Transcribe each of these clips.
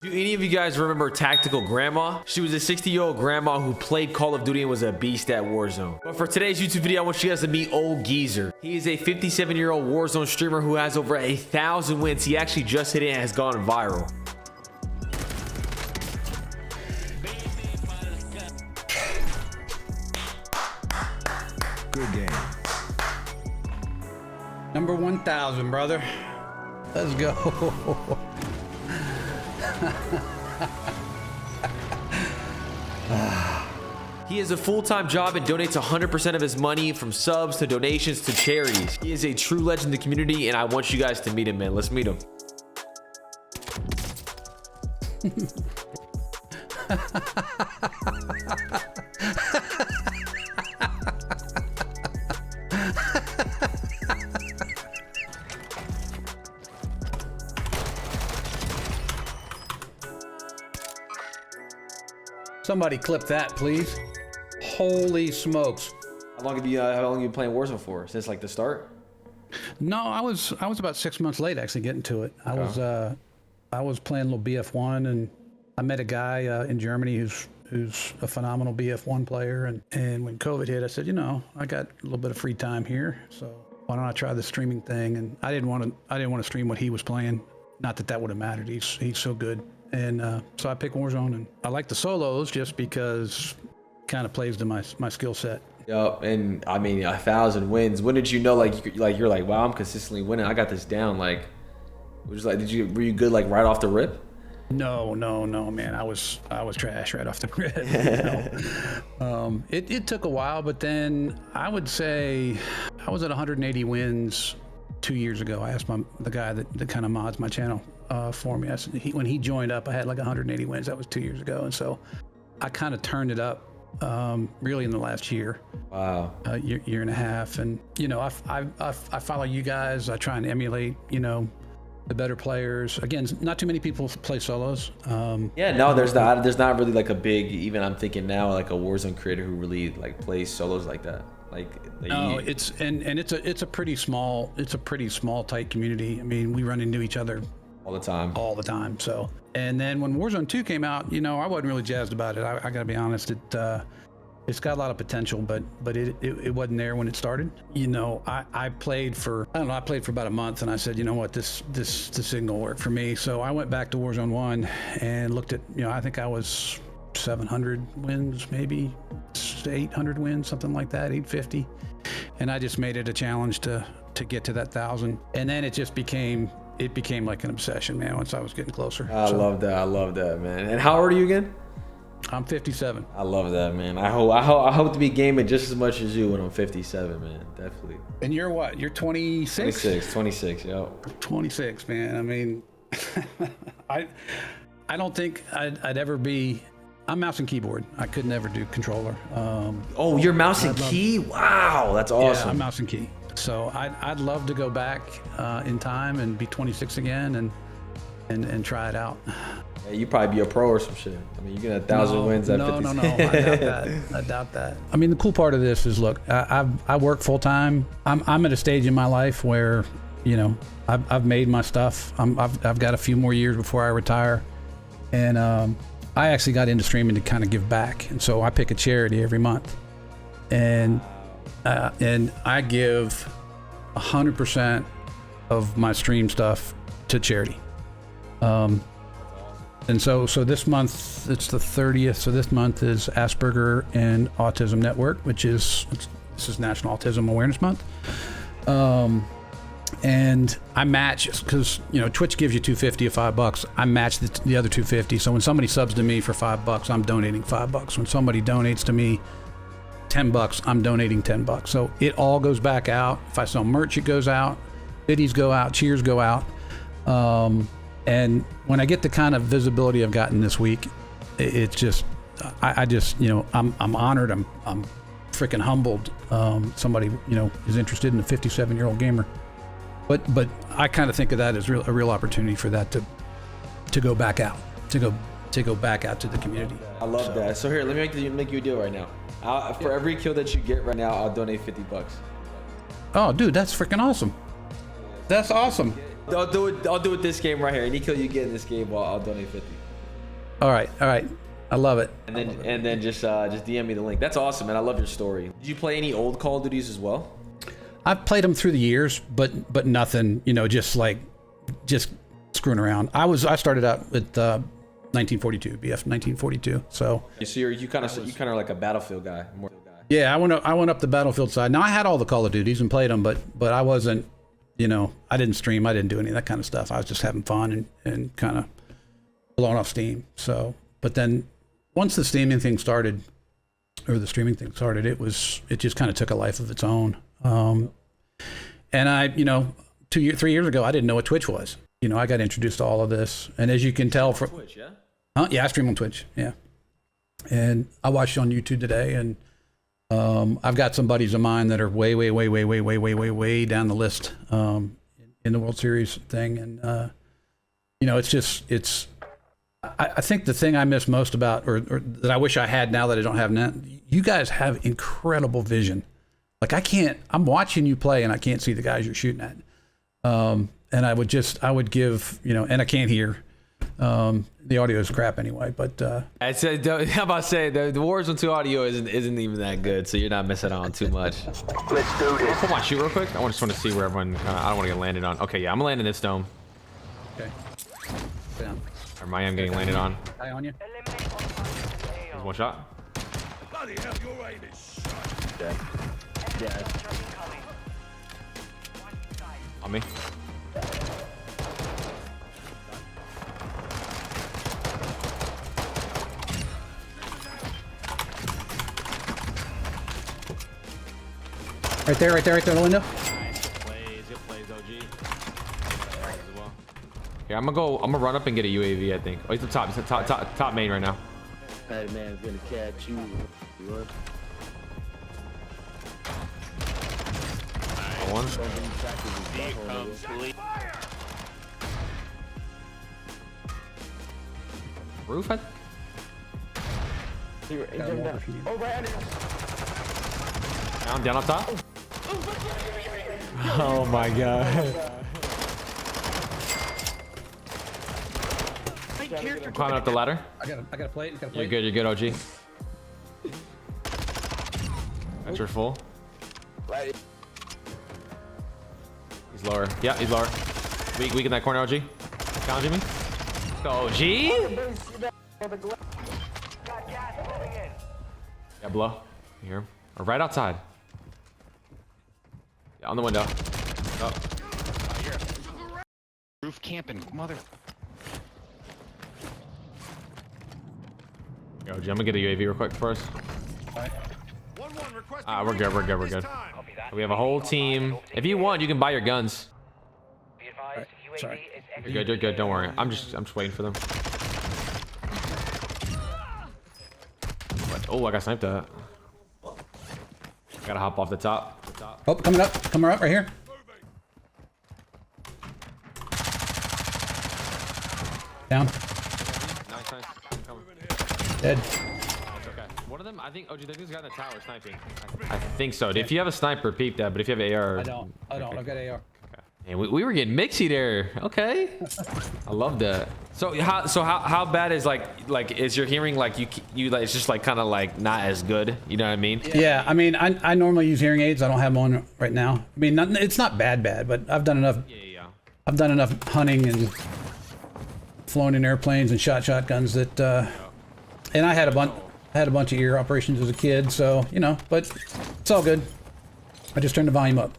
Do any of you guys remember Tactical Grandma? She was a 60-year-old grandma who played Call of Duty and was a beast at Warzone. But for today's YouTube video, I want you guys to meet Old Geezer. He is a 57-year-old Warzone streamer who has over 1,000 wins. He actually just hit it and has gone viral. Good game. Number 1,000, brother. Let's go. He has a full-time job and donates 100% of his money from subs to donations to charities. He is a true legend in the community, and I want you guys to meet him, man. Let's meet him. Somebody clip that, please. Holy smokes. How long have you been playing Warzone for? Since like the start? No, I was about 6 months late actually getting to it. I was playing a little BF1, and I met a guy in Germany who's a phenomenal BF1 player, and when COVID hit, I said, you know, I got a little bit of free time here, so why don't I try the streaming thing? And I didn't want to stream what he was playing. Not that that would have mattered. He's so good. And so I picked Warzone, and I like the solos just because it kind of plays to my skill set. Yup, and I mean 1,000 wins. When did you know you're like, wow, I'm consistently winning. I got this down. Like, were you good like right off the rip? No, man. I was trash right off the rip. It took a while, but then I would say I was at 180 wins 2 years ago. I asked the guy that kind of mods my channel for me. I said, when he joined up, I had like 180 wins. That was 2 years ago, and so I kind of turned it up really in the last year. Wow. Year and a half, and you know, I follow you guys. I try and emulate, you know, the better players. Again, not too many people play solos. Yeah, no, there's not really like a big, even I'm thinking now like a Warzone creator who really like plays solos like that. No, it's a pretty small tight community. I mean, we run into each other all the time. So, and then when Warzone 2 came out, you know, I wasn't really jazzed about it. I gotta be honest. It's got a lot of potential, but it wasn't there when it started. You know, I played for about a month, and I said, you know what, this isn't gonna work for me. So I went back to Warzone 1 and looked at, you know, I think I was 700 wins, maybe 800 wins, something like that, 850. And I just made it a challenge to get to that 1,000. And then it just became like an obsession, man, once I was getting closer. I love that, man. And how old are you again? I'm 57. I love that, man. I hope to be gaming just as much as you when I'm 57, man. Definitely. And you're what? You're 26? 26, yo. 26, man. I mean, I don't think I'd ever be. I'm mouse and keyboard. I could never do controller. Oh, you're mouse and key? Wow, that's awesome. Yeah, I'm mouse and key. So I'd love to go back in time and be 26 again and try it out. Yeah, you'd probably be a pro or some shit. I mean, you get 1,000 wins at 50. No. I doubt that. I mean, the cool part of this is, look, I work full time. I'm at a stage in my life where, you know, I've made my stuff. I've got a few more years before I retire, and I actually got into streaming to kind of give back, and so I pick a charity every month, and I give 100% of my stream stuff to charity. And so this month, it's the 30th. So this month is Asperger and Autism Network, this is National Autism Awareness Month. And I match, because, you know, Twitch gives you $250 or $5. I match the other $250. So when somebody subs to me for $5, I'm donating $5. When somebody donates to me $10, I'm donating $10. So it all goes back out. If I sell merch, it goes out. Biddies go out. Cheers go out. And when I get the kind of visibility I've gotten this week, it's just, I just, you know, I'm honored. I'm freaking humbled. Somebody, you know, is interested in a 57-year-old gamer. But I kind of think of that as a real opportunity for that to go back out, to go back out to the community. I love that. So here, let me make you a deal right now. For every kill that you get right now, I'll donate $50. Oh, dude, that's freaking awesome. That's awesome. I'll do it this game right here. Any kill you get in this game, I'll donate 50. All right. I love it. And then just DM me the link. That's awesome, man. I love your story. Did you play any old Call of Duties as well? I've played them through the years, but nothing, you know, just screwing around. I started out with 1942, BF 1942. So you kind of are like a Battlefield guy. More. yeah, I went up the Battlefield side. Now I had all the Call of Duties and played them, but I wasn't, you know, I didn't stream, I didn't do any of that kind of stuff. I was just having fun and kind of blowing off steam. So, but then once the streaming thing started, it just kind of took a life of its own. And I, you know, 3 years ago, I didn't know what Twitch was. You know, I got introduced to all of this, and as you can tell from Twitch, yeah. Yeah, I stream on Twitch, yeah. And I watched it on YouTube today, and I've got some buddies of mine that are way down the list in the World Series thing, and you know, I think the thing I miss most about, or that I wish I had now that I don't have now, you guys have incredible vision. Like I'm watching you play and I can't see the guys you're shooting at. And I would give, you know, and I can't hear. The audio is crap anyway, but I said, how about say the Warzone 2 audio isn't even that good, so you're not missing out on too much. Let's do this. Come on, shoot real quick. I just want to see where everyone. I don't want to get landed on. Okay, yeah, I'm landing this dome. okay. Sit down. Or I am getting landed on. Eye on you. There's one shot. Bloody hell, your aim is shot. Dead. Dead. On me. Right there, in the window. Good plays, OG. Here, I'm gonna run up and get a UAV, I think. Oh, he's up top. He's at top main right now. That man's gonna catch you. One. Roof, down up top. Oh my god. I'm climbing up the ladder. I got a plate. You're good, OG. That's your full. He's lower. Yeah, he's lower. Weak in that corner, OG. Challenging me. Let's go, OG. Yeah, blow. You hear him? Or right outside. Yeah, on the window. Oh. Roof camping, mother. Yo, Jim, I'm gonna get a UAV real quick first. We're good. We have a whole team. If you want, you can buy your guns. Sorry. You're good. Don't worry. I'm just waiting for them. Oh, I got sniped at. Gotta hop off the top. Oh, coming up right here. Down. Nice. Dead. Okay. One of them, I think. Oh, there's a guy in the tower sniping. I think so. If you have a sniper, peep that. But if you have an AR, I don't. I've got AR. and we were getting mixy there. Okay. I love that. So how bad is like is your hearing like you like it's just like kind of like not as good? You know what I mean? Yeah. I mean, I normally use hearing aids. I don't have one right now. I mean, it's not bad, but I've done enough. Yeah. I've done enough hunting and flown in airplanes and shot shotguns that. And I had a bunch of ear operations as a kid, so you know. But it's all good. I just turned the volume up.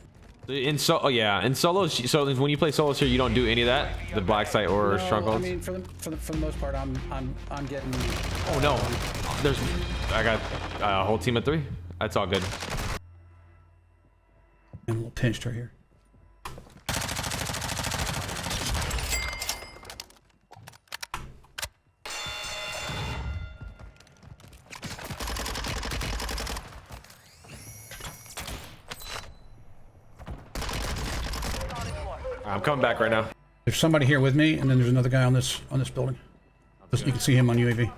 In solos. So when you play solos here, you don't do any of that, the black site or No, strongholds. I mean, for the most part, I'm getting. Oh no, I got a whole team of 3. That's all good. I'm a little pinched right here. I'm coming back right now. There's somebody here with me, and then there's another guy on this building. You can see him on UAV. Move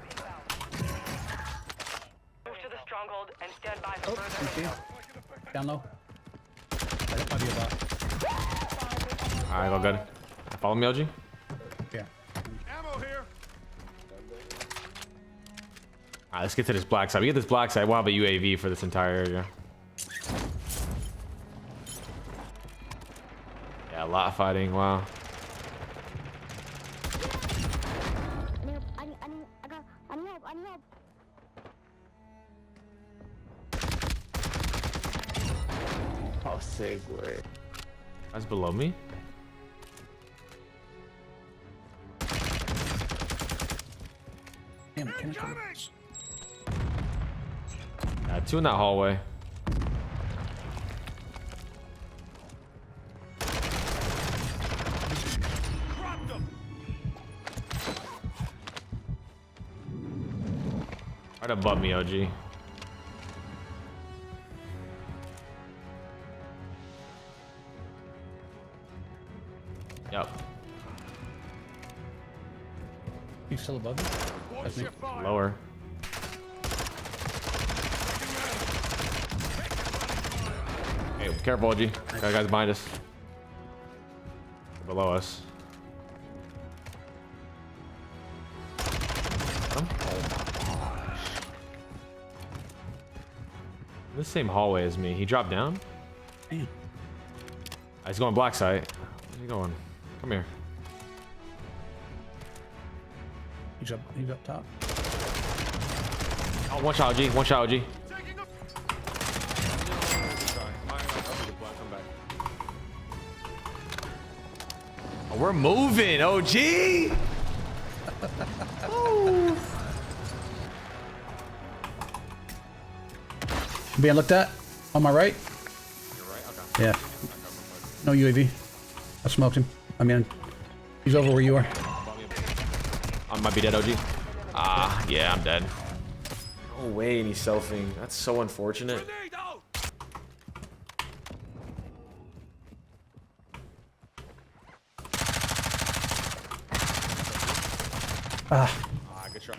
to the stronghold and stand by for further intel. Down low. That might be a bot. All right, all good. Follow me, OG. Yeah. Ammo here. All right, let's get to this black side. We get this black side. We'll have a UAV for this entire area. Yeah, a lot of fighting. Wow. I need help. Oh, segue. That's below me. Damn, can I Yeah, two in that hallway. Right above me, OG. Yep. You still above me? That's me. Lower. Hey, careful, OG. Got guys behind us. Below us. The same hallway as me. He dropped down. Damn. He's going black site. Where's he going? Come here. He's up top. Oh, one shot, OG. One shot, OG. Oh, we're moving, OG. Being looked at on my right. You're right. Okay. Yeah. No UAV. I smoked him. I mean, he's over where you are. I might be dead, OG. Ah, yeah, I'm dead. No way, and he's selfing. That's so unfortunate. Ah, Good shot.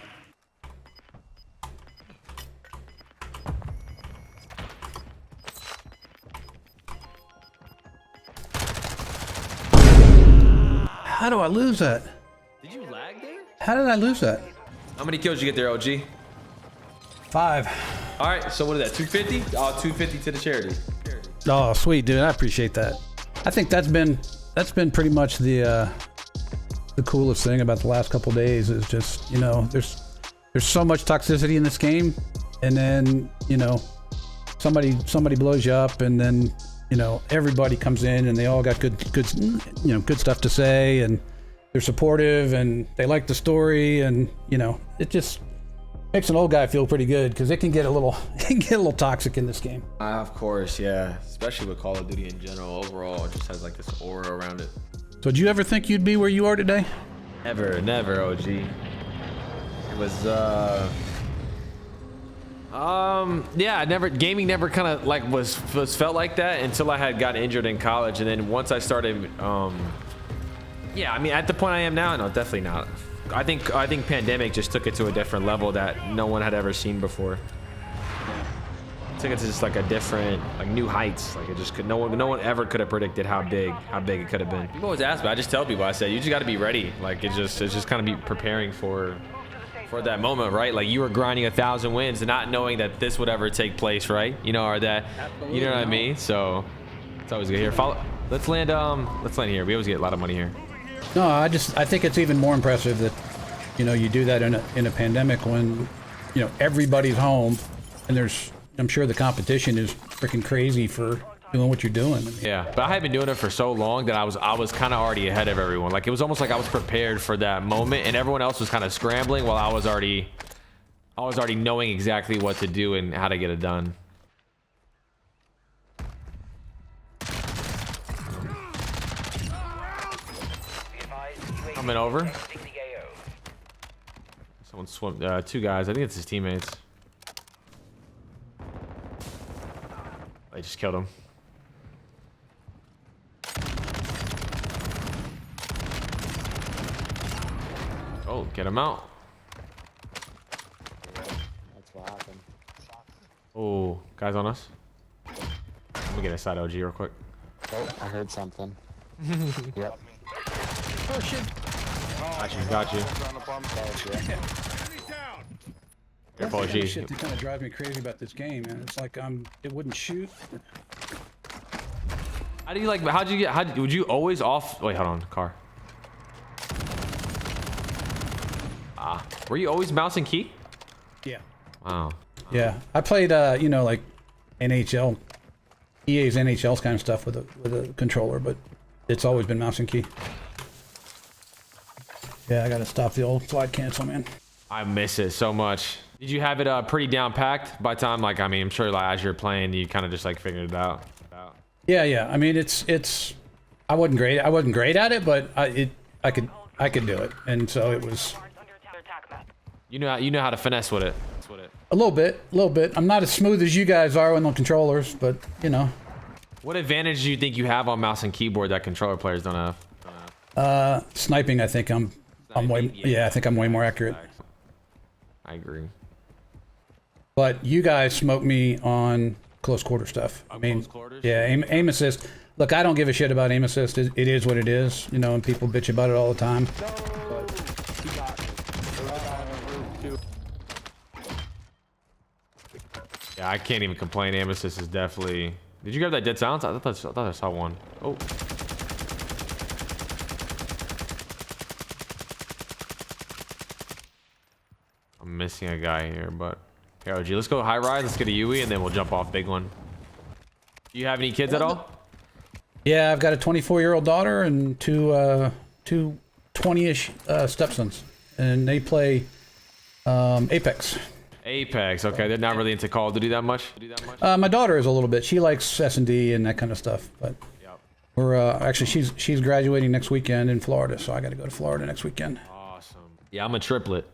how do I lose that? Did you lag there? How did I lose that? How many kills did you get there, OG? 5. All right, so what is that, 250? 250 to the charity. Oh, sweet, dude. I appreciate that. I think that's been pretty much the coolest thing about the last couple days is just, you know, there's so much toxicity in this game, and then, you know, somebody blows you up, and then, you know, everybody comes in and they all got good stuff to say, and they're supportive and they like the story, and, you know, it just makes an old guy feel pretty good because it can get a little toxic in this game. Of course, yeah. Especially with Call of Duty in general. Overall, it just has like this aura around it. So did you ever think you'd be where you are today? Never, never, OG. It was, Yeah, gaming never kind of like was felt like that until I had gotten injured in college, and then once I started, yeah, I mean, at the point I am now, no, definitely not. I think pandemic just took it to a different level that no one had ever seen before. Took it to just like a different, like new heights. Like it just could, no one ever could have predicted how big it could have been. People always ask me, I just tell people, I said, you just got to be ready. Like it's just kind of be preparing for that moment, right? Like you were grinding 1,000 wins and not knowing that this would ever take place, right? You know, or that, you know what I mean? So it's always good here. Let's land here. We always get a lot of money here. No, I think it's even more impressive that, you know, you do that in a pandemic when, you know, everybody's home, and I'm sure the competition is freaking crazy for doing what you're doing. I mean, yeah, but I had been doing it for so long that I was kind of already ahead of everyone. Like it was almost like I was prepared for that moment, and everyone else was kind of scrambling while I was already knowing exactly what to do and how to get it done. Coming over. Someone swim. 2 guys. I think it's his teammates. They just killed him. Oh, get him out. That's what happened. Oh, guys on us. Let me get a side OG real quick. Oh, I heard something. Yep. Got you. That was good. Careful, That's the G. shit that kind of drives me crazy about this game, man. It's like it wouldn't shoot. How do you like? How'd you get? Would you always off? Wait, hold on, car. Were you always mouse and key? Yeah. Wow. Yeah, I played, you know, like NHL, EA's NHL's kind of stuff with a controller, but it's always been mouse and key. Yeah, I gotta stop the old slide cancel, man. I miss it so much. Did you have it pretty down packed by the time? Like, I mean, I'm sure like as you're playing, you kind of just like figured it out. Yeah. I mean, it's. I wasn't great at it, but I could do it, and so it was. You know how to finesse with it. A little bit. I'm not as smooth as you guys are on the controllers, but you know. What advantage do you think you have on mouse and keyboard that controller players don't have? Sniping. I think I'm way. Yeah, I think I'm way more accurate. I agree. But you guys smoke me on close quarter stuff. I mean, close quarters? yeah, aim assist. Look, I don't give a shit about aim assist. It is what it is, you know, and people bitch about it all the time. Yeah, I can't even complain. Aim assist is definitely. Did you grab that dead silence? I thought I saw one. Oh. I'm missing a guy here, but here, OG, let's go high rise. Let's get a UE, and then we'll jump off big one. Do you have any kids at all? Yeah, I've got a 24-year-old daughter and two 20-ish stepsons, and they play Apex. Apex, okay. They're not really into Call of Duty that much. My daughter is a little bit. She likes S&D and that kind of stuff, but Yep. we're actually she's graduating next weekend in Florida, so I got to go to Florida next weekend. Awesome. Yeah, I'm a triplet.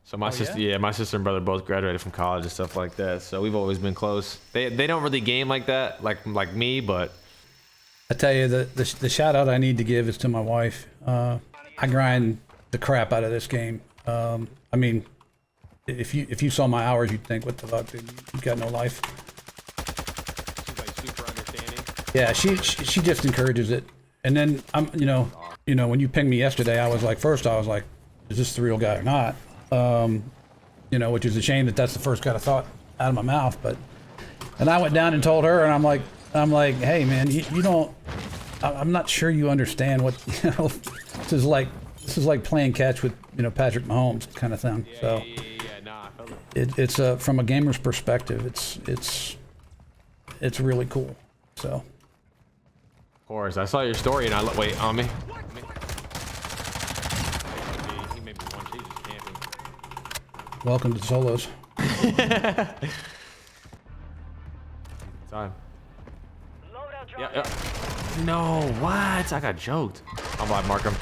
So my sister, yeah, my sister and brother both graduated from college and stuff like that. So we've always been close. They don't really game like that, like me, but I tell you, the shout out I need to give is to my wife. I grind the crap out of this game. I mean, if you saw my hours, you'd think, what the fuck, dude, you got no life. she's like super understanding. Yeah, she just encourages it. And then I'm, you know, when you pinged me yesterday, I was like, is this the real guy or not? You know, which is a shame that that's the first kind of thought out of my mouth. But, and I went down and told her, and I'm like, hey man, you don't. I'm not sure you understand what, you know. This is like playing catch with, you know, Patrick Mahomes kind of thing. Yeah, So nah, I feel it. it's from a gamer's perspective, it's really cool. So. Of course, I saw your story and I wait on me. He may be one. She's just camping. Welcome to solos. Time. Yeah. No, what? I got joked. I'm live, mark him.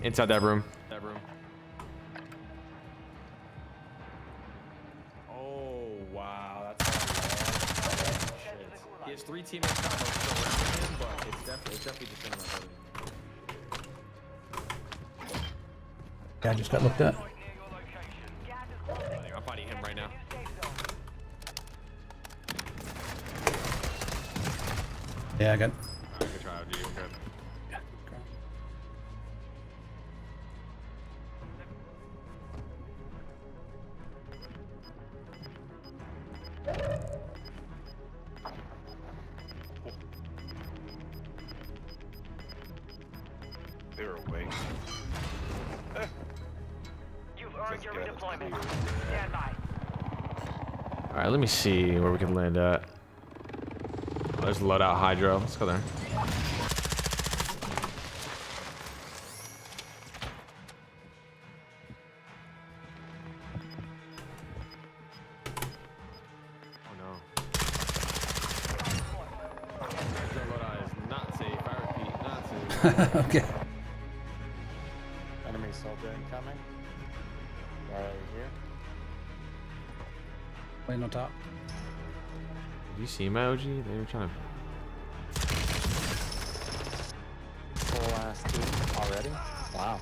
Inside that room. Oh, wow. That's shit. He has 3 teammates kind of surrounding him, but it's definitely just in my building. Yeah, I just got looked at. I'm fighting him right now. Yeah, I got. Good try, OG. We're good. They were awake. You've earned your redeployment. Stand by. All right, let me see where we can land at. Oh, there's loadout Hydro. Let's go there. Oh no. Hydro loadout is not safe. I repeat, not safe. Okay. Enemy soldier incoming. Right here. Playing on top. Did you see my OG? They were trying to. Full ass team already. Wow.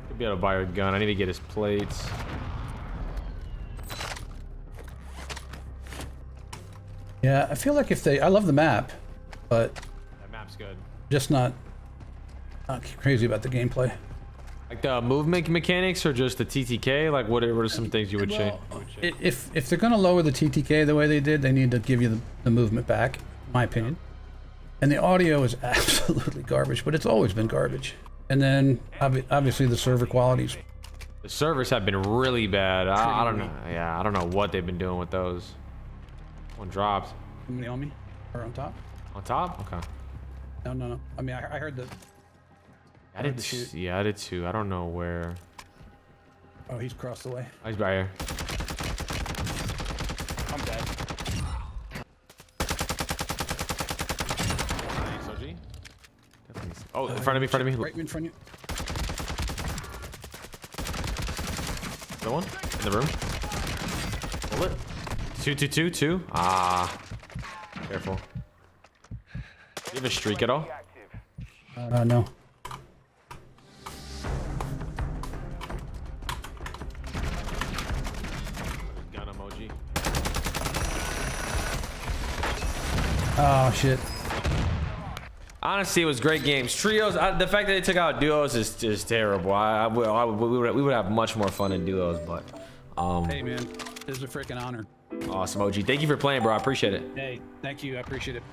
Could be able to buy a gun. I need to get his plates. Yeah, I feel like I love the map, but That map's good. just not crazy about the gameplay. Like the movement mechanics or just the TTK? Like what are some things you would change? If they're gonna lower the TTK the way they did, they need to give you the movement back, in my opinion. And the audio is absolutely garbage, but it's always been garbage. And then obviously the server qualities. The servers have been really bad. I don't know. Yeah, I don't know what they've been doing with those. One dropped. Somebody on me? Or on top? On top? Okay. No. I mean, I heard the... I did yeah, I did too. I don't know where. Oh, he's across the way. Oh, he's right here. I'm dead. Nice, OG. Definitely. Oh, in front of me, Right in front of you. The one in the room. Bullet. 2. Ah. Careful. Do you have a streak at all? No. Gun emoji. Oh, shit. Honestly, it was great games. Trios, the fact that they took out duos is just terrible. We would have much more fun in duos, but Hey, man. This is a freaking honor. awesome, OG. Thank you for playing, bro. I appreciate it. Hey, thank you. I appreciate it.